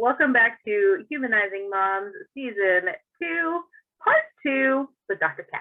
welcome back to Humanizing Moms Season 2, Part 2 with Dr. Kat.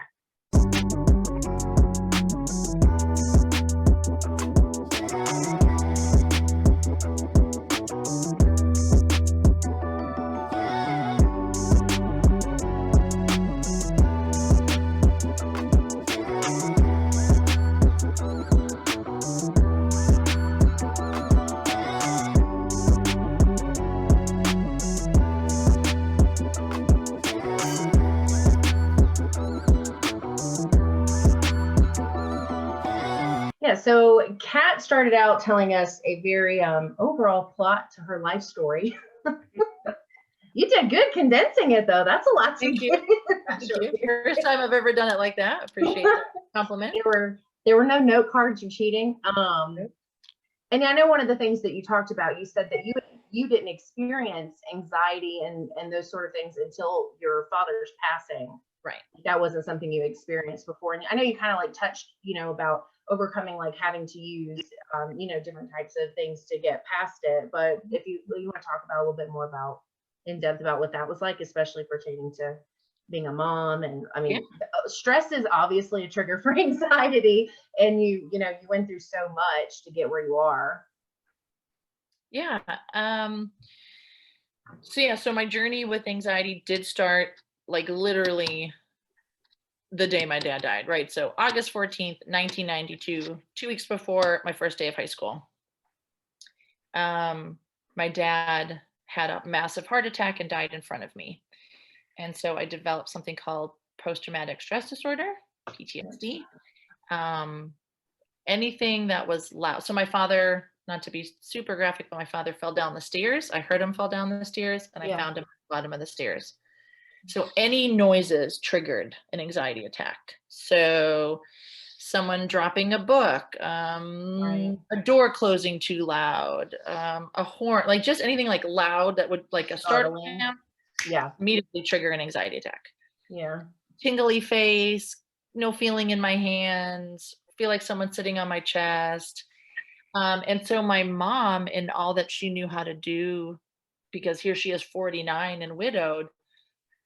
Yeah, so Kat started out telling us a very overall plot to her life story. You did good condensing it, though. That's a lot to Thank you. Thank you. First time I've ever done it like that. Appreciate the compliment. There were no note cards. You're cheating. And I know one of the things that you talked about, you said that you didn't experience anxiety and those sort of things until your father's passing. Right. That wasn't something you experienced before. And I know you kind of like touched, about overcoming, like having to use, different types of things to get past it. But if you want to talk about a little bit more in depth about what that was like, especially pertaining to being a mom. And I mean, stress is obviously a trigger for anxiety, and you went through so much to get where you are. Yeah. So my journey with anxiety did start like literally the day my dad died, right? So August 14th, 1992, 2 weeks before my first day of high school. My dad had a massive heart attack and died in front of me. And so I developed something called post-traumatic stress disorder, PTSD. Anything that was loud. So my father, not to be super graphic, but my father fell down the stairs. I heard him fall down the stairs, and I found him at the bottom of the stairs. So any noises triggered an anxiety attack. So someone dropping a book, a door closing too loud, a horn, like just anything like loud that would, like a startle lamp, immediately trigger an anxiety attack. Yeah. Tingly face, no feeling in my hands, feel like someone's sitting on my chest. And so my mom, in all that she knew how to do, because here she is 49 and widowed,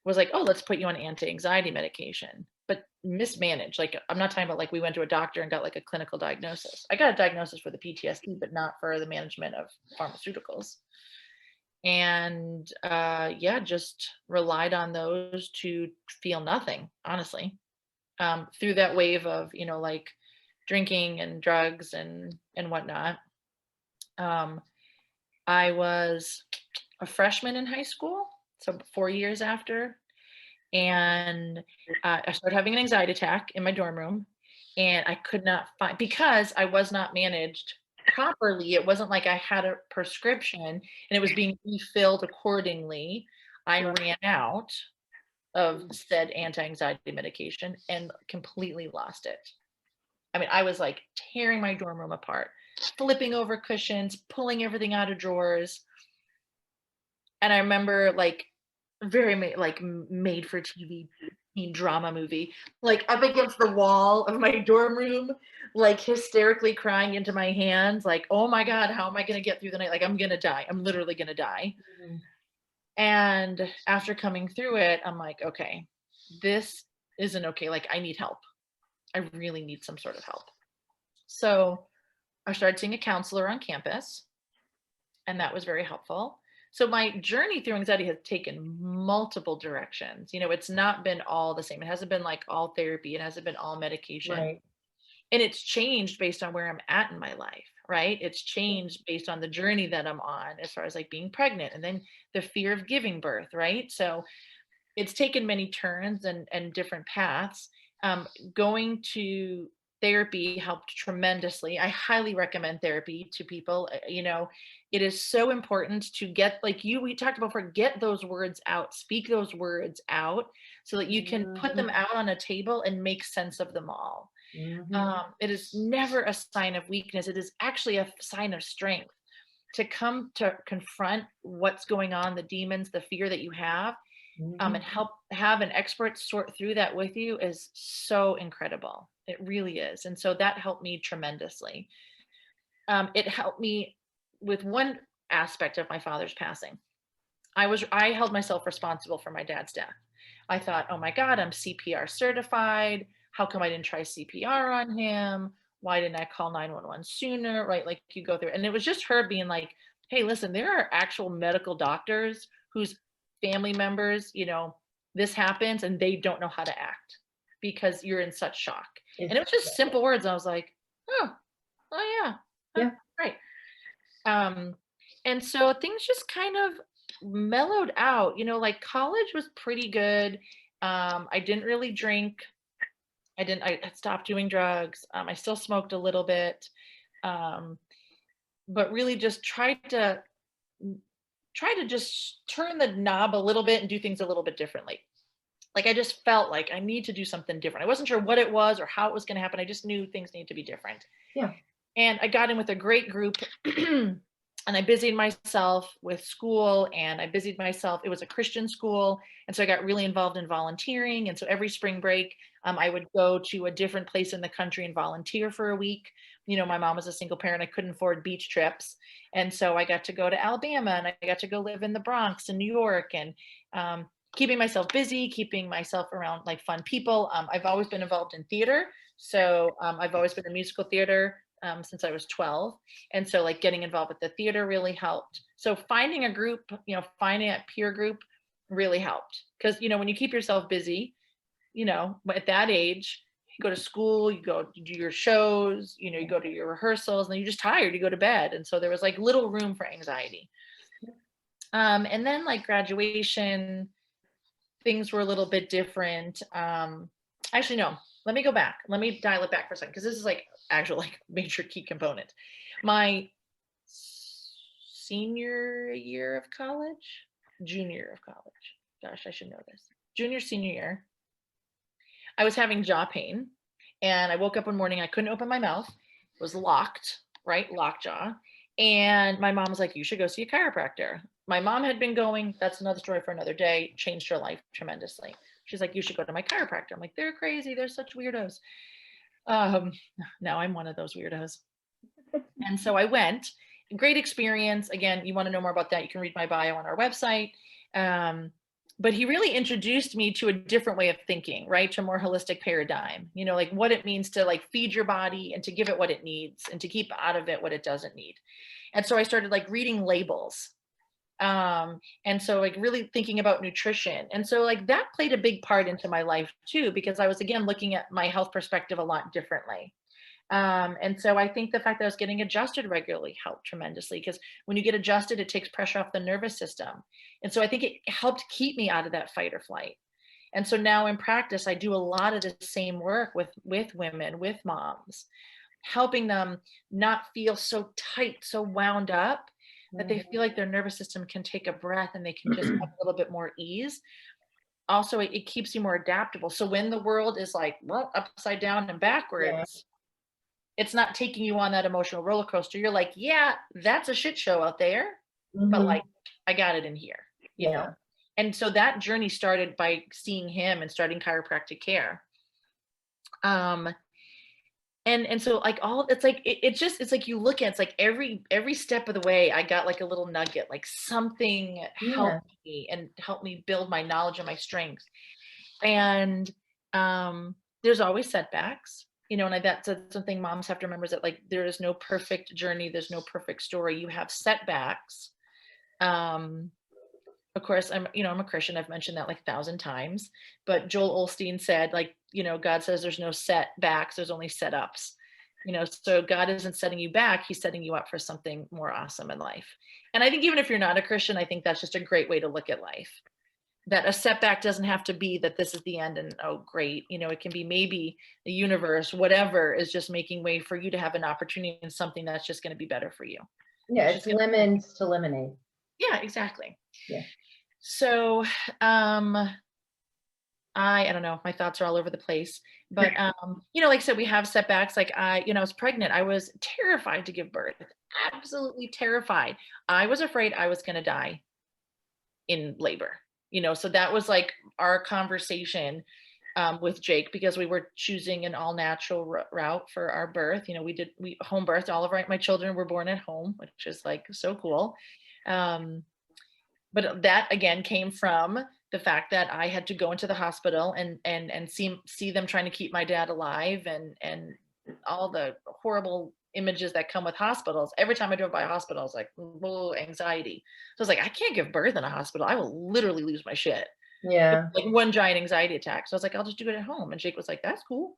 was like, oh, let's put you on anti-anxiety medication, but mismanaged. Like, I'm not talking about like we went to a doctor and got like a clinical diagnosis. I got a diagnosis for the PTSD, but not for the management of pharmaceuticals. And just relied on those to feel nothing, honestly, through that wave of, like drinking and drugs and whatnot. I was a freshman in high school, so 4 years after, and I started having an anxiety attack in my dorm room, and I could not find, because I was not managed properly. It wasn't like I had a prescription and it was being refilled accordingly. I ran out of said anti-anxiety medication and completely lost it. I mean, I was like tearing my dorm room apart, flipping over cushions, pulling everything out of drawers. And I remember like very made for TV drama movie, like up against the wall of my dorm room, like hysterically crying into my hands, like, oh my God, how am I going to get through the night? Like, I'm going to die. I'm literally going to die. Mm-hmm. And after coming through it, I'm like, okay, this isn't okay. Like, I need help. I really need some sort of help. So I started seeing a counselor on campus, and that was very helpful. So my journey through anxiety has taken multiple directions. It's not been all the same. It hasn't been like all therapy. It hasn't been all medication. Right. And it's changed based on where I'm at in my life, right? It's changed based on the journey that I'm on, as far as like being pregnant and then the fear of giving birth, right? So it's taken many turns and different paths. Going to therapy helped tremendously. I highly recommend therapy to people. It is so important to get, like we talked about, get those words out, speak those words out so that you can put them out on a table and make sense of them all. Mm-hmm. It is never a sign of weakness. It is actually a sign of strength to come to confront what's going on, the demons, the fear that you have. And help have an expert sort through that with you is so incredible. It really is. And so that helped me tremendously. It helped me with one aspect of my father's passing. I held myself responsible for my dad's death. I thought, oh my God, I'm CPR certified. How come I didn't try CPR on him? Why didn't I call 911 sooner? Right? Like you go through, and it was just her being like, hey, listen, there are actual medical doctors whose family members, this happens and they don't know how to act because you're in such shock. And it was just simple words. I was like, oh yeah. Yeah. Right. And so things just kind of mellowed out, like college was pretty good. I didn't really drink. I stopped doing drugs. I still smoked a little bit. But really just tried to just turn the knob a little bit and do things a little bit differently. Like I just felt like I need to do something different. I wasn't sure what it was or how it was going to happen. I just knew things needed to be different. Yeah. And I got in with a great group and I busied myself with school and I busied myself. It was a Christian school. And so I got really involved in volunteering. And so every spring break, I would go to a different place in the country and volunteer for a week. My mom was a single parent. I couldn't afford beach trips. And so I got to go to Alabama and I got to go live in the Bronx and New York and keeping myself busy, keeping myself around like fun people. I've always been involved in theater. So I've always been in musical theater since I was 12. And so like getting involved with the theater really helped. So finding a group, finding a peer group really helped. Because, when you keep yourself busy, at that age, you go to school, you go do your shows, you go to your rehearsals, and then you're just tired, you go to bed. And so there was like little room for anxiety. And then like graduation, things were a little bit different. Actually, no, let me go back. Let me dial it back for a second, because this is like actual like major key component. My junior year of college. Gosh, I should know this. Senior year. I was having jaw pain and I woke up one morning, I couldn't open my mouth. It was locked, right? Locked jaw. And my mom was like, you should go see a chiropractor. My mom had been going, that's another story for another day, changed her life tremendously. She's like, you should go to my chiropractor. I'm like, they're crazy. They're such weirdos. Now I'm one of those weirdos. And so I went. Great experience. Again, you want to know more about that, you can read my bio on our website. But he really introduced me to a different way of thinking, right? To a more holistic paradigm, like what it means to like feed your body and to give it what it needs and to keep out of it what it doesn't need. And so I started like reading labels. And so like really thinking about nutrition. And so like that played a big part into my life too, because I was again looking at my health perspective a lot differently. And so I think the fact that I was getting adjusted regularly helped tremendously, because when you get adjusted, it takes pressure off the nervous system. And so I think it helped keep me out of that fight or flight. And so now in practice, I do a lot of the same work with women, with moms, helping them not feel so tight, so wound up, that they feel like their nervous system can take a breath and they can just have a little bit more ease. Also, it keeps you more adaptable. So when the world is like, well, upside down and backwards, it's not taking you on that emotional roller coaster. You're like, yeah, that's a shit show out there, but like, I got it in here, you know? And so that journey started by seeing him and starting chiropractic care. And so like it's like, it's like you look at, it's like every step of the way, I got like a little nugget, like something helped me and helped me build my knowledge and my strengths. And there's always setbacks. And that's something moms have to remember, is that like there is no perfect journey, there's no perfect story. You have setbacks. Of course, I'm a Christian. I've mentioned that like 1,000 times. But Joel Osteen said, like, God says there's no setbacks, there's only setups. So God isn't setting you back, he's setting you up for something more awesome in life. And I think even if you're not a Christian, I think that's just a great way to look at life. That a setback doesn't have to be that this is the end and oh great, it can be maybe the universe, whatever, is just making way for you to have an opportunity in something that's just going to be better for you. Yeah, it's lemons to lemonade. Yeah, exactly. Yeah. So I don't know, my thoughts are all over the place, but like I said, we have setbacks. Like I was pregnant, I was terrified to give birth, absolutely terrified. I was afraid I was going to die in labor. So that was like our conversation with Jake, because we were choosing an all natural route for our birth. We home birthed all of my children were born at home, which is like so cool. But that again came from the fact that I had to go into the hospital and see them trying to keep my dad alive, and all the horrible images that come with hospitals. Every time I drove by a hospital, I was like, whoa, anxiety. So I was like, I can't give birth in a hospital. I will literally lose my shit. Yeah. Like one giant anxiety attack. So I was like, I'll just do it at home. And Jake was like, that's cool.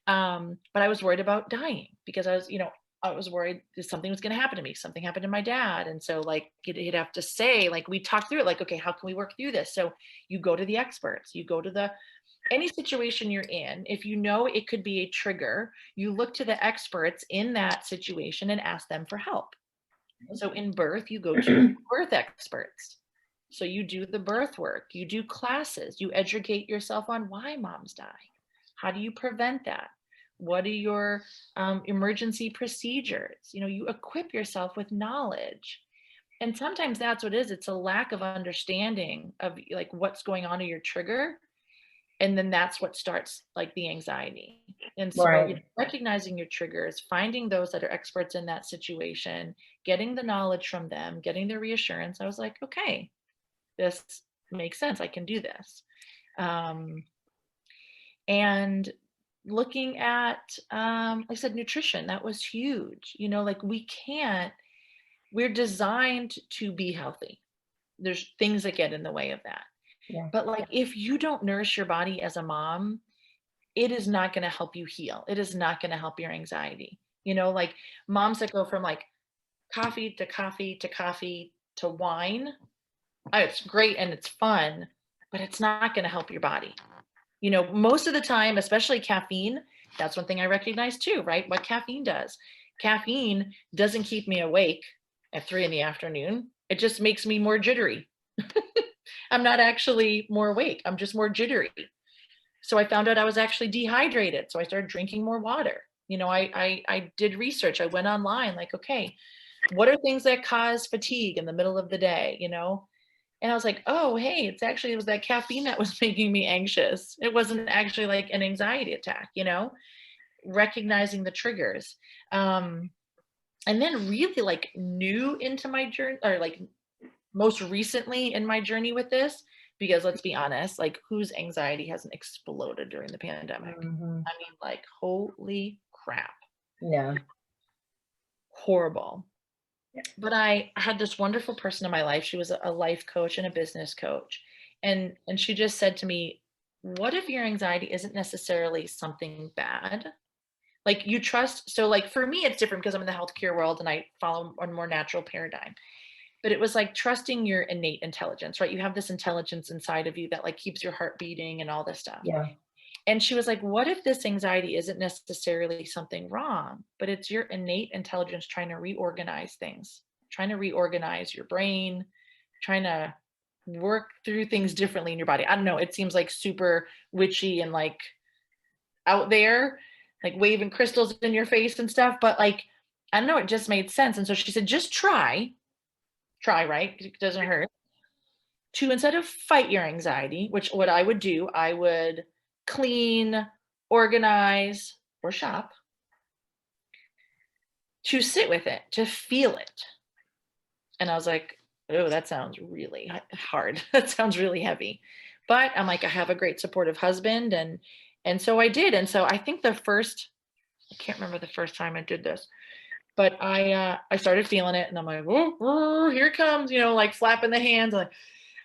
But I was worried about dying because I was worried that something was going to happen to me. Something happened to my dad. And so like, he'd have to say, like, we talked through it, like, okay, how can we work through this? So you go to the experts, you go to any situation you're in. If you know it could be a trigger, you look to the experts in that situation and ask them for help. So in birth, you go to birth experts. So you do the birth work, you do classes, you educate yourself on why moms die. How do you prevent that? What are your emergency procedures? You equip yourself with knowledge. And sometimes that's what it is. It's a lack of understanding of like what's going on in your trigger. And then that's what starts like the anxiety. And so Right. recognizing your triggers, finding those that are experts in that situation, getting the knowledge from them, getting the reassurance. I was like, okay, this makes sense. I can do this. And looking at, like I said, nutrition, that was huge. Like we're designed to be healthy. There's things that get in the way of that. Yeah. But like, if you don't nourish your body as a mom, it is not going to help you heal. It is not going to help your anxiety. Like moms that go from like coffee to coffee to coffee to wine. It's great and it's fun, but it's not going to help your body. Most of the time, especially caffeine, that's one thing I recognize too, right? What caffeine does. Caffeine doesn't keep me awake at 3 p.m. It just makes me more jittery. I'm not actually more awake. I'm just more jittery. So I found out I was actually dehydrated. So I started drinking more water. I did research. I went online like, okay, what are things that cause fatigue in the middle of the day? And I was like, oh, hey, it was that caffeine that was making me anxious. It wasn't actually like an anxiety attack, recognizing the triggers. And then really like new into my journey, or like most recently in my journey with this, because let's be honest, like whose anxiety hasn't exploded during the pandemic? Mm-hmm. I mean, like, holy crap. Yeah. Horrible. But I had this wonderful person in my life. She was a life coach and a business coach. And she just said to me, what if your anxiety isn't necessarily something bad? Like you trust. So like for me, it's different because I'm in the healthcare world and I follow a more natural paradigm. But it was like trusting your innate intelligence, right? You have this intelligence inside of you that like keeps your heart beating and all this stuff. Yeah. And she was like, what if this anxiety isn't necessarily something wrong, but it's your innate intelligence trying to reorganize things, trying to reorganize your brain, trying to work through things differently in your body. I don't know. It seems like super witchy and like out there, like waving crystals in your face and stuff. But like, I don't know, it just made sense. And so she said, just try, right? It doesn't hurt. To instead of fight your anxiety, which what I would do, I would clean, organize, or shop, to sit with it, to feel it. And I was like, oh, that sounds really hard. That sounds really heavy. But I'm like, I have a great supportive husband. And so I did. And so I think I can't remember the first time I did this, but I started feeling it and I'm like, oh, here it comes, like flapping the hands. Like,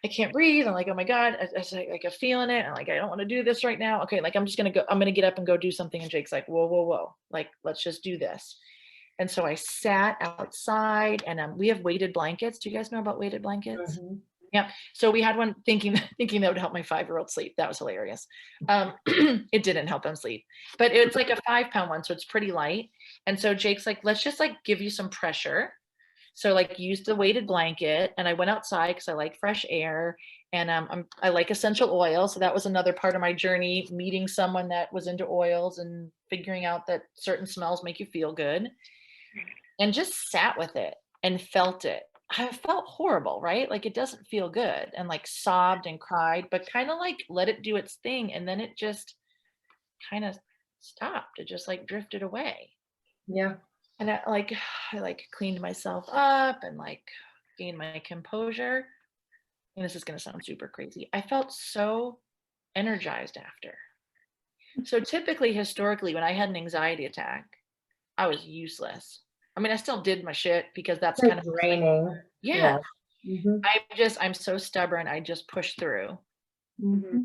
I can't breathe. I'm like, oh my God, I'm feeling it. I'm like, I don't want to do this right now. Okay. Like, I'm going to get up and go do something. And Jake's like, whoa. Like, let's just do this. And so I sat outside and we have weighted blankets. Do you guys know about weighted blankets? Mm-hmm. Yeah. So we had one thinking that would help my 5-year-old sleep. That was hilarious. It didn't help him sleep, but it's like a 5-pound one. So it's pretty light. And so Jake's like, let's just like give you some pressure. So like use the weighted blanket, and I went outside because I like fresh air, and I like essential oil. So that was another part of my journey, meeting someone that was into oils and figuring out that certain smells make you feel good, and just sat with it and felt it. I felt horrible, right? Like it doesn't feel good, and like sobbed and cried, but kind of like let it do its thing. And then it just kind of stopped. It just like drifted away. Yeah. And I cleaned myself up and like gained my composure. and this is going to sound super crazy, I felt so energized after. So typically, historically, when I had an anxiety attack, I was useless. I mean, I still did my shit because that's Like kind of, draining. yeah, Mm-hmm. I'm so stubborn. I just push through. Mm-hmm.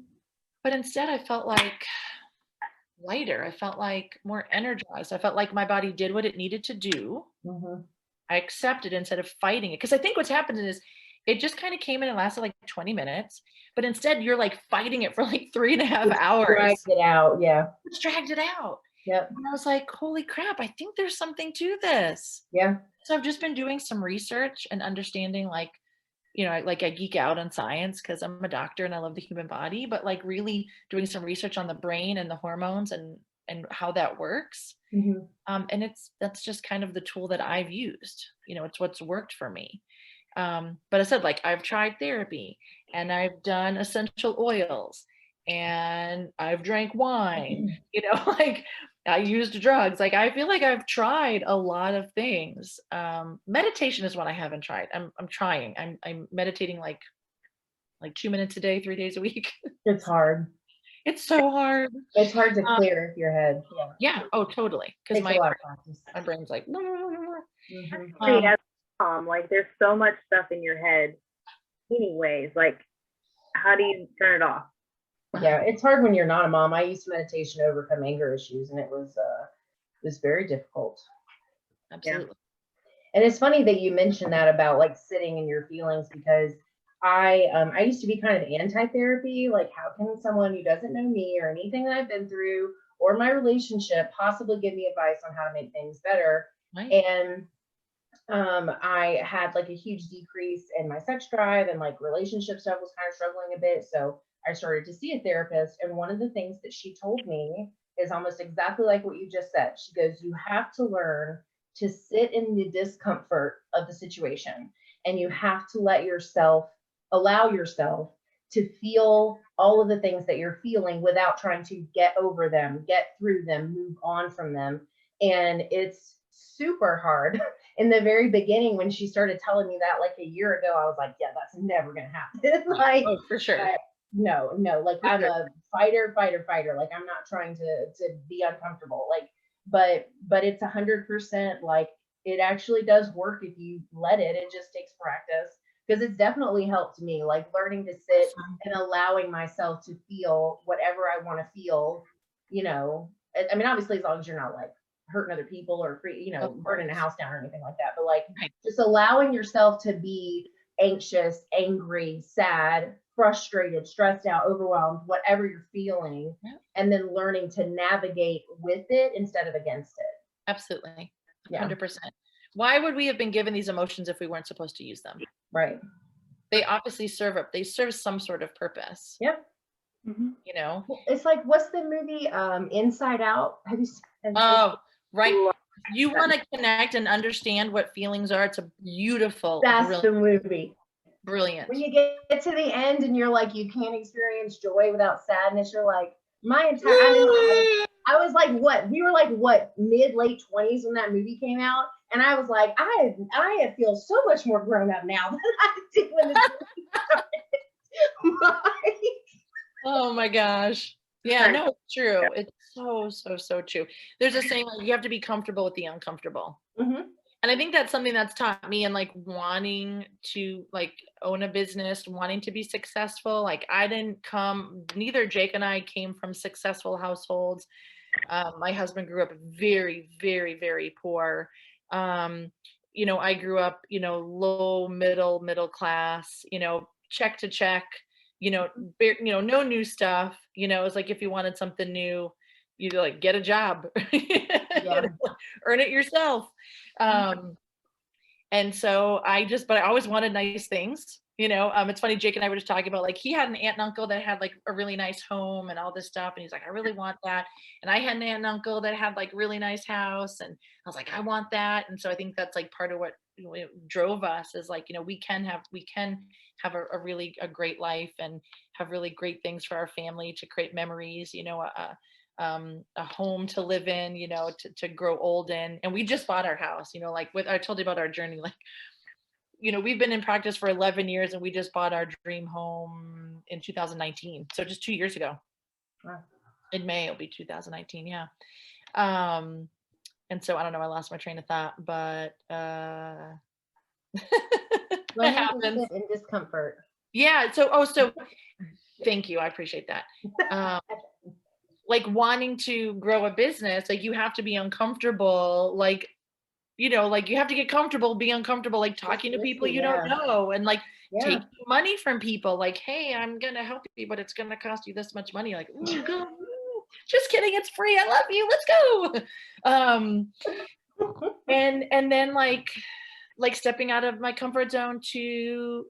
But instead, I felt like lighter. I felt like more energized. I felt like my body did what it needed to do. Mm-hmm. I accepted instead of fighting it. Because I think what's happened is it just kind of came in and lasted like 20 minutes. But instead, you're like fighting it for like 3.5 hours. Dragged it out. Yeah. Just dragged it out. Yep. And I was like, holy crap, I think there's something to this. Yeah. So I've just been doing some research and understanding, like, I geek out on science because I'm a doctor and I love the human body, but like really doing some research on the brain and the hormones and how that works. Mm-hmm. And that's just kind of the tool that I've used. It's what's worked for me. But I said, like, I've tried therapy and I've done essential oils and I've drank wine, like I used drugs. Like, I feel like I've tried a lot of things. Meditation is what I haven't tried. I'm trying. I'm meditating like 2 minutes a day, 3 days a week. It's hard. It's so hard. It's hard to clear your head. Yeah. Yeah. Oh, totally. Because Takes a lot of practice. my brain's like, Mm-hmm. As a mom, like there's so much stuff in your head anyways. Like, how do you turn it off? Yeah, it's hard when you're not a mom. I used meditation to overcome anger issues, and it was very difficult. absolutely. Yeah. And it's funny that you mentioned that about like sitting in your feelings, because I used to be kind of anti-therapy. Like, how can someone who doesn't know me or anything that I've been through or my relationship possibly give me advice on how to make things better? Right. And I had like a huge decrease in my sex drive, and like relationship stuff was kind of struggling a bit. So I started to see a therapist. And one of the things that she told me is almost exactly like what you just said. She goes, you have to learn to sit in the discomfort of the situation, and you have to allow yourself to feel all of the things that you're feeling without trying to get over them, get through them, move on from them. And it's super hard. In the very beginning, when she started telling me that like a year ago, I was like, yeah, that's never gonna happen. Like, Oh, for sure. no, like For I'm sure. a fighter. Like, I'm not trying to be uncomfortable. Like, but it's 100%. Like, it actually does work if you let it. It just takes practice, because it's definitely helped me, like learning to sit and allowing myself to feel whatever I want to feel. I mean, obviously, as long as you're not like hurting other people or burning a house down or anything like that, but like just allowing yourself to be anxious, angry, sad, frustrated, stressed out, overwhelmed, whatever you're feeling, and then learning to navigate with it instead of against it. Absolutely. Yeah. 100%. Why would we have been given these emotions if we weren't supposed to use them? Right. They obviously serve some sort of purpose. Yep. It's like, what's the movie Inside Out? Have you seen? Oh, right. You want to connect and understand what feelings are. It's a beautiful, That's the movie. Brilliant. When you get to the end and you're like, you can't experience joy without sadness, you're like, I was like, what? We were like, what, late 20s when that movie came out? And I was like, I feel so much more grown up now than I did when this movie started. Oh my gosh. Yeah, no, it's true. It's so true. There's a saying, like, you have to be comfortable with the uncomfortable. Mm-hmm. And I think that's something that's taught me, and like wanting to like own a business, wanting to be successful. Like, neither Jake and I came from successful households. My husband grew up very, very, very poor. I grew up, low, middle class, check to check, no new stuff. It's like, if you wanted something new, you like get a job, earn it yourself. And so but I always wanted nice things. It's funny, Jake and I were just talking about, like, he had an aunt and uncle that had like a really nice home and all this stuff. And he's like, I really want that. And I had an aunt and uncle that had like really nice house. And I was like, I want that. And so I think that's like part of what drove us, is like, we can have a really great life and have really great things for our family, to create memories, a home to live in, to grow old in. And we just bought our house, like I told you about our journey, like we've been in practice for 11 years and we just bought our dream home in 2019. So just 2 years ago. Wow. In May, it'll be 2019. Yeah. And so I don't know, I lost my train of thought, but Learning to happens. sit in discomfort. Yeah. So thank you. I appreciate that. Like wanting to grow a business, like you have to be uncomfortable, like, like you have to get comfortable, be uncomfortable, like talking to people you don't know, and like taking money from people, like, hey, I'm going to help you, but it's going to cost you this much money. Like, ooh, just kidding. It's free. I love you. Let's go. And then like stepping out of my comfort zone to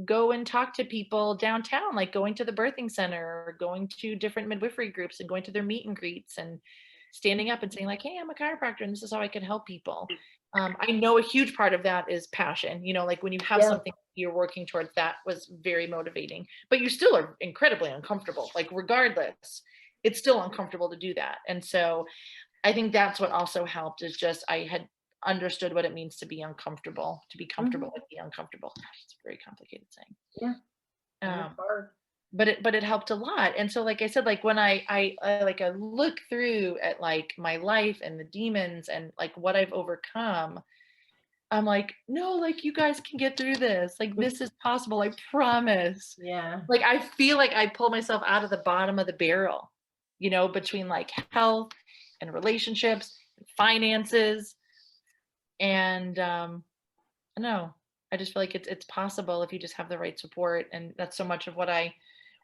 go and talk to people downtown, like going to the birthing center or going to different midwifery groups and going to their meet and greets and standing up and saying like, hey, I'm a chiropractor and this is how I can help people. I know a huge part of that is passion, like when you have something you're working towards, that was very motivating, but you still are incredibly uncomfortable. Like regardless, it's still uncomfortable to do that. And so I think that's what also helped, is just I had understood what it means to be uncomfortable, to be comfortable with the uncomfortable. It's a very complicated saying. Yeah. But it helped a lot. And so, like I said, like when I look through at like my life and the demons and like what I've overcome, I'm like, no, like you guys can get through this. Like this is possible. I promise. Yeah. Like I feel like I pull myself out of the bottom of the barrel, between like health and relationships, and finances. And I just feel like it's possible if you just have the right support. And that's so much of what I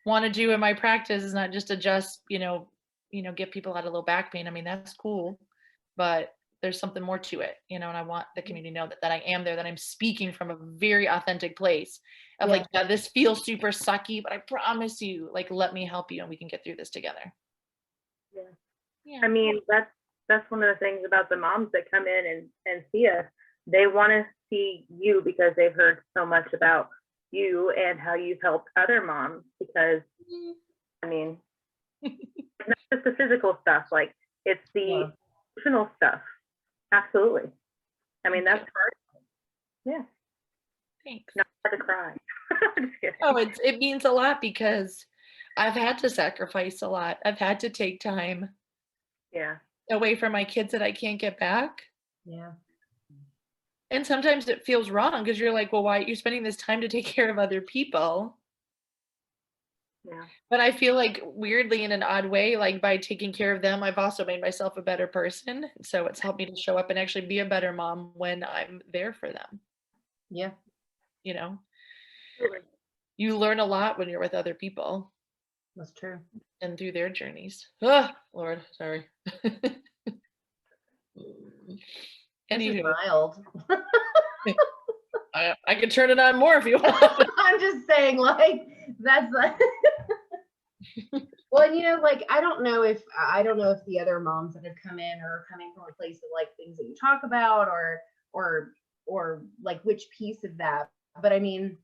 want to do in my practice, is not just adjust, get people out of low back pain. I mean, that's cool, but there's something more to it, and I want the community to know that I am there, that I'm speaking from a very authentic place of like, yeah, this feels super sucky, but I promise you, like, let me help you and we can get through this together. Yeah. I mean, that's one of the things about the moms that come in and see us. They want to see you because they've heard so much about you and how you've helped other moms, because I mean, it's not just the physical stuff, like it's the emotional stuff. Absolutely. I mean, that's hard. Yeah. Thanks. Not hard to cry. Oh, it means a lot, because I've had to sacrifice a lot. I've had to take time away from my kids that I can't get back. Yeah. And sometimes it feels wrong, because you're like, well, why are you spending this time to take care of other people? Yeah. But I feel like, weirdly, in an odd way, like by taking care of them, I've also made myself a better person. So it's helped me to show up and actually be a better mom when I'm there for them. Yeah. You learn a lot when you're with other people. That's true. And through their journeys. Oh, Lord, sorry. Anywho. Mild. I can turn it on more if you want. I'm just saying, like, that's like well, like, I don't know if the other moms that have come in are coming from a place of like things that you talk about or like which piece of that. But I mean,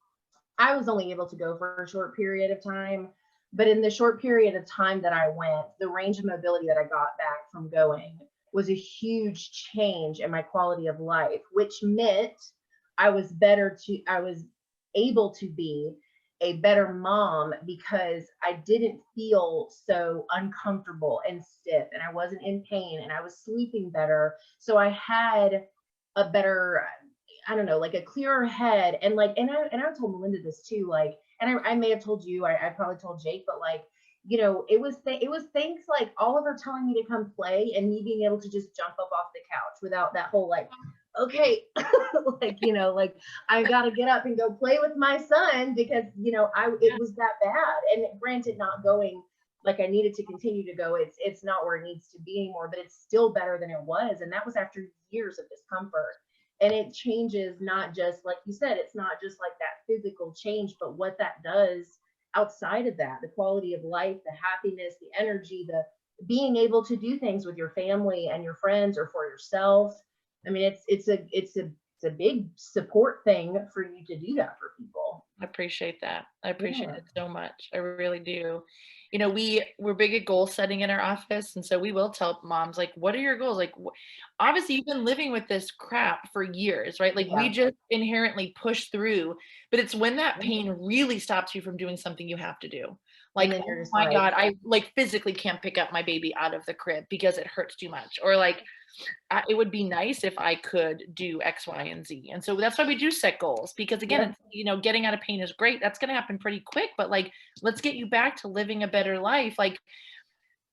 I was only able to go for a short period of time, but in the short period of time that I went, the range of mobility that I got back from going was a huge change in my quality of life, which meant I was able to be a better mom because I didn't feel so uncomfortable and stiff, and I wasn't in pain, and I was sleeping better. So I had a better, I don't know, like a clearer head. And like, and I told Melinda this too, like, and I may have told you, I probably told Jake, but like, it was things like Oliver telling me to come play and me being able to just jump up off the couch without that whole like, okay, like, like I got to get up and go play with my son because, it was that bad. And granted, not going like I needed to continue to go. It's not where it needs to be anymore, but it's still better than it was. And that was after years of discomfort. And it changes, not just like you said, it's not just like that physical change, but what that does outside of that, the quality of life, the happiness, the energy, the being able to do things with your family and your friends or for yourself. I mean, it's a big support thing for you to do that for people. I appreciate that. I appreciate Yeah. it so much. I really do. You know, we're big at goal setting in our office, and so we will tell moms like, "What are your goals?" Like, obviously, you've been living with this crap for years, right? Like, we Yeah. just inherently push through, but it's when that Yeah. pain really stops you from doing something you have to do. And Like, then oh you're just my like, God, I like physically can't pick up my baby out of the crib because it hurts too much, or like it would be nice if I could do X, Y, and Z. And so that's why we do set goals, because again, yeah, it's, you know, getting out of pain is great. That's going to happen pretty quick, but like, let's get you back to living a better life. Like,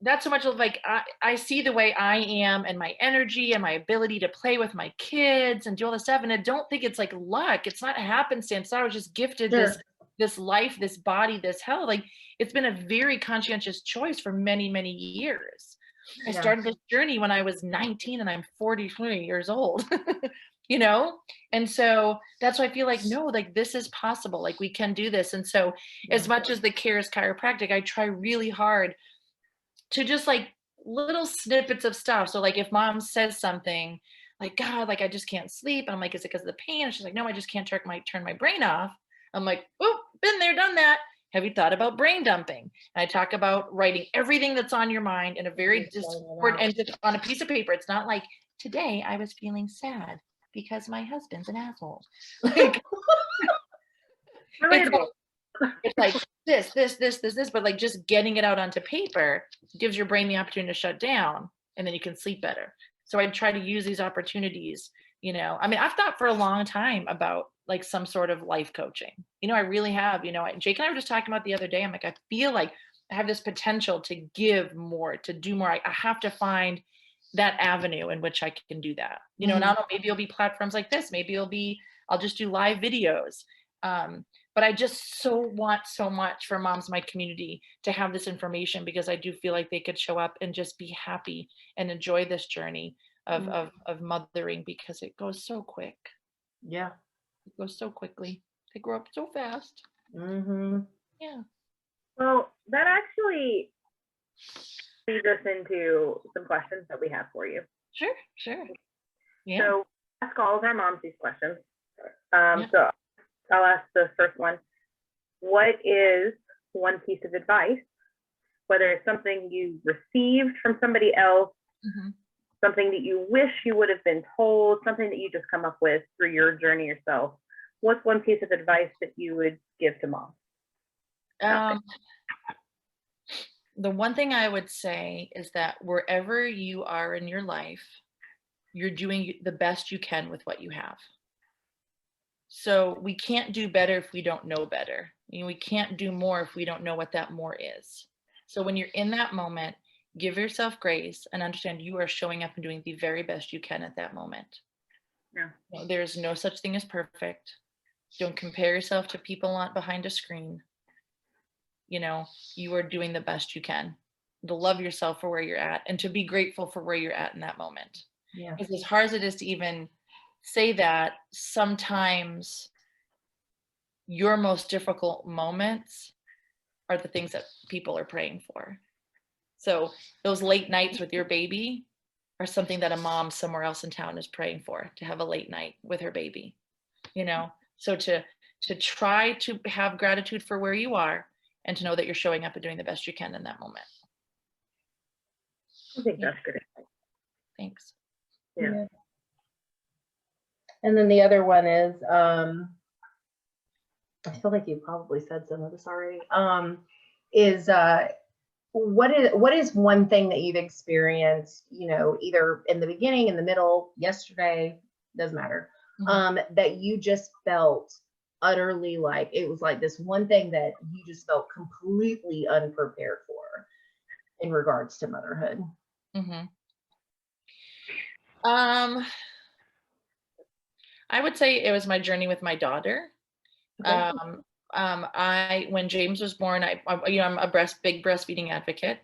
not so much of like, I see the way I am and my energy and my ability to play with my kids and do all this stuff. And I don't think it's like luck. It's not happenstance. I was just gifted sure. this life, this body, this health. Like, it's been a very conscientious choice for many, many years. I Yeah. started this journey when I was 19 and I'm 43 years old, you know? And so that's why I feel like, no, like this is possible. Like we can do this. And so Yeah. as much as the care is chiropractic, I try really hard to just like little snippets of stuff. So like if mom says something like, God, like I just can't sleep. And I'm like, is it because of the pain? And she's like, no, I just can't turn my brain off. I'm like, oh, been there, done that. Have you thought about brain dumping? And I talk about writing everything that's on your mind in a very Just letting it discord out. and just on a piece of paper. It's not like today I was feeling sad because my husband's an asshole. Like it's Relatable. it's like this, but like just getting it out onto paper gives your brain the opportunity to shut down and then you can sleep better. So I try to use these opportunities, you know. I mean, I've thought for a long time about like some sort of life coaching. You know, I really have, you know, Jake and I were just talking about the other day. I'm like, I feel like I have this potential to give more, to do more. I have to find that avenue in which I can do that. You know, and I don't know, maybe it'll be platforms like this, maybe I'll just do live videos. But I just so want so much for moms in my community to have this information because I do feel like they could show up and just be happy and enjoy this journey of Mhm. of mothering because it goes so quick. Yeah. It goes so quickly. They grow up so fast. Mm-hmm. Yeah. Well, that actually leads us into some questions that we have for you. Sure. Sure. Yeah. So ask all of our moms these questions. Yeah. So I'll ask the first one. What is one piece of advice, whether it's something you received from somebody else, Mhm. something that you wish you would have been told, something that you just come up with through your journey yourself? What's one piece of advice that you would give to moms? The one thing I would say is that wherever you are in your life, you're doing the best you can with what you have. So we can't do better if we don't know better. I mean, we can't do more if we don't know what that more is. So when you're in that moment, give yourself grace and understand you are showing up and doing the very best you can at that moment. Yeah. You know, there's no such thing as perfect. Don't compare yourself to people on behind a screen. You know, you are doing the best you can. To love yourself for where you're at and to be grateful for where you're at in that moment. Yeah. Because as hard as it is to even say that, sometimes your most difficult moments are the things that people are praying for. So those late nights with your baby are something that a mom somewhere else in town is praying for, to have a late night with her baby, you know? So to try to have gratitude for where you are and to know that you're showing up and doing the best you can in that moment. I think Yeah. that's good advice. Thanks. Yeah. And then the other one is, I feel like you probably said some of this already. Is what is one thing that you've experienced, you know, either in the beginning, in the middle, yesterday, doesn't matter, that you just felt utterly like it was like this one thing that you just felt completely unprepared for in regards to motherhood? Mm-hmm. I would say it was my journey with my daughter. Okay. When James was born, you know, I'm a big breastfeeding advocate,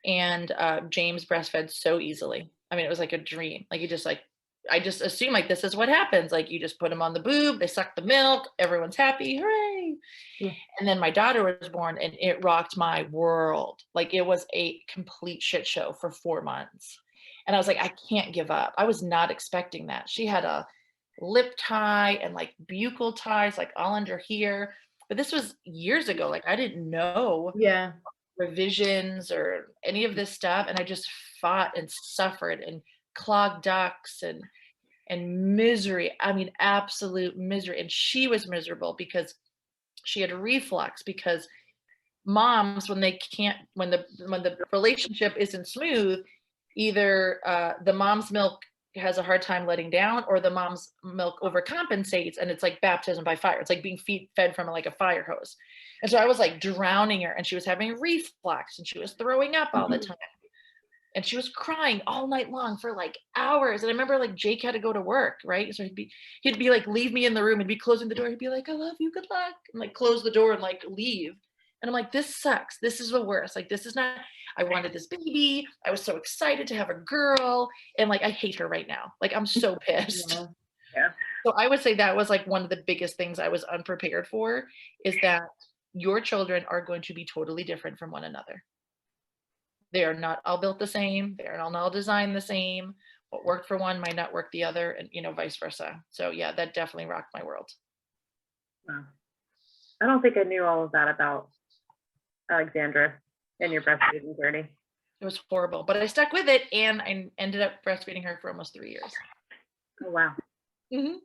and James breastfed so easily. I mean, it was like a dream. Like I just assume like this is what happens. Like you just put him on the boob, they suck the milk, everyone's happy, hooray! Yeah. And then my daughter was born, and it rocked my world. Like it was a complete shit show for 4 months, and I was like, I can't give up. I was not expecting that. She had a lip tie and like buccal ties, like all under here. but this was years ago. Like I didn't know Yeah. revisions or any of this stuff. And I just fought and suffered and clogged ducts and misery. I mean, absolute misery. And she was miserable because she had reflux, because moms, when they can't, when the relationship isn't smooth, either the mom's milk has a hard time letting down, or the mom's milk overcompensates, and it's like baptism by fire. It's like being fed from like a fire hose. And so I was like drowning her, and she was having reflux, and she was throwing up all the time, and she was crying all night long for like hours. And I remember like Jake had to go to work, right? So he'd be like, leave me in the room, and be closing the door. He'd be like, I love you, good luck, and like close the door and like leave. And I'm like, this sucks. This is the worst. Like, this is not, I wanted this baby. I was so excited to have a girl. And like, I hate her right now. Like, I'm so pissed. Yeah. So I would say that was like one of the biggest things I was unprepared for, is that your children are going to be totally different from one another. They are not all built the same. They are not all designed the same. What worked for one might not work the other, and vice versa. So yeah, that definitely rocked my world. Wow. I don't think I knew all of that about Alexandra and your breastfeeding journey. It was horrible, but I stuck with it, and I ended up breastfeeding her for almost 3 years. Oh, wow. Mm-hmm.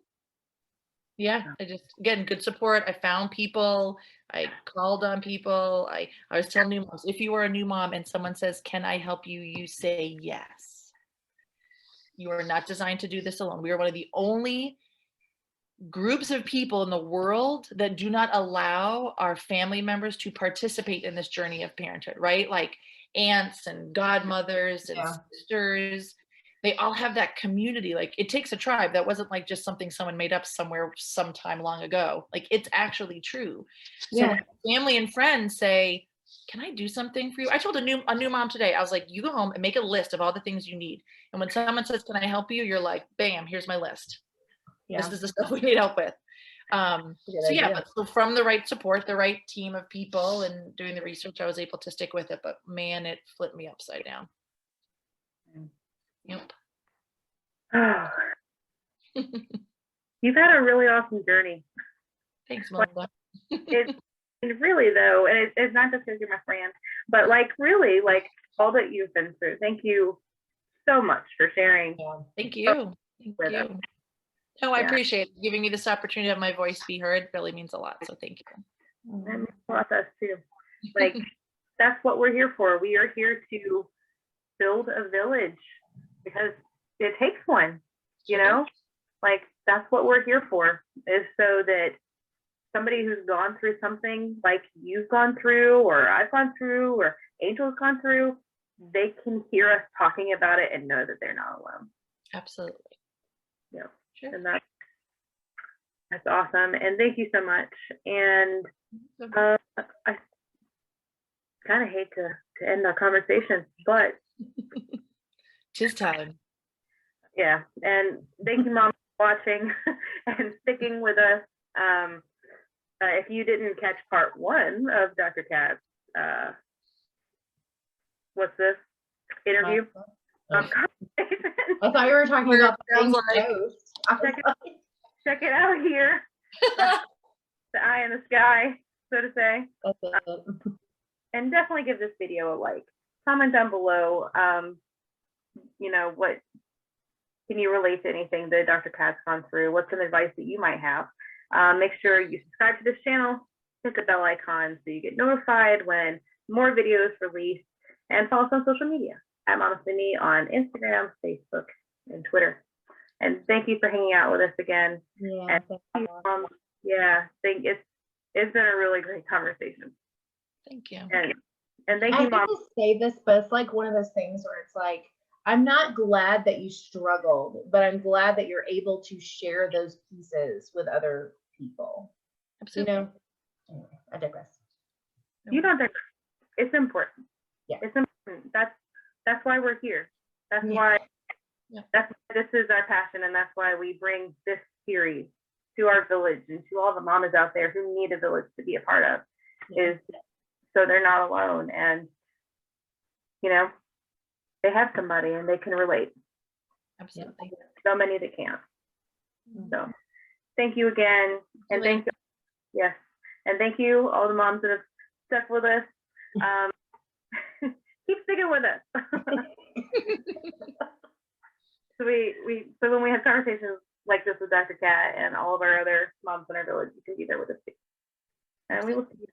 Yeah, I just, again, good support. I found people. I called on people. I was telling new moms, if you are a new mom and someone says, can I help you? You say yes. You are not designed to do this alone. We are one of the only groups of people in the world that do not allow our family members to participate in this journey of parenthood, right? Like aunts and godmothers and sisters, they all have that community. Like, it takes a tribe. That wasn't like just something someone made up somewhere sometime long ago. Like, it's actually true. So when family and friends say, can I do something for you? I told a new mom today, I was like, you go home and make a list of all the things you need. And when someone says, can I help you? You're like, bam, here's my list. This is the stuff we need help with. So from the right support, the right team of people, and doing the research, I was able to stick with it. But man, it flipped me upside down. Yep. Oh. You've had a really awesome journey. Thanks, Melinda. It's really, though, and it's not just because you're my friend, but like really, like all that you've been through. Thank you so much for sharing. Thank you. Thank you. No, I appreciate it. Giving me this opportunity to have my voice be heard really means a lot. So thank you. That means a lot to us too. Like, that's what we're here for. We are here to build a village because it takes one, like that's what we're here for, is so that somebody who's gone through something like you've gone through, or I've gone through, or Angel's gone through, they can hear us talking about it and know that they're not alone. Absolutely. Yeah. Sure. And that's awesome. And thank you so much. And I kind of hate to end our conversation, but tis time. Yeah. And thank you, Mom, for watching and sticking with us. If you didn't catch part 1 of Dr. Kat's, what's this interview? I thought you were talking about check it out here. The eye in the sky, so to say. And definitely give this video a like. Comment down below. What can you relate to anything that Dr. Kat's gone through? What's some advice that you might have? Make sure you subscribe to this channel, hit the bell icon so you get notified when more videos released, and follow us on social media at Momestly on Instagram, Facebook, and Twitter. And thank you for hanging out with us again. Yeah, it's been a really great conversation. Thank you. And thank you, Mom. I hate to say this, but it's like one of those things where it's like, I'm not glad that you struggled, but I'm glad that you're able to share those pieces with other people. Absolutely. Anyway, I digress. You don't digress. It's important. Yeah. It's important. That's why we're here. That's why this is our passion, and that's why we bring this series to our village and to all the mamas out there who need a village to be a part of, is so they're not alone, and they have somebody and they can relate. Absolutely. So many that can't. So thank you again. And thank you. Yes. And thank you, all the moms that have stuck with us. Keep sticking with us. So when we have conversations like this with Dr. Kat and all of our other moms in our village, you can be there with us too. And we will see you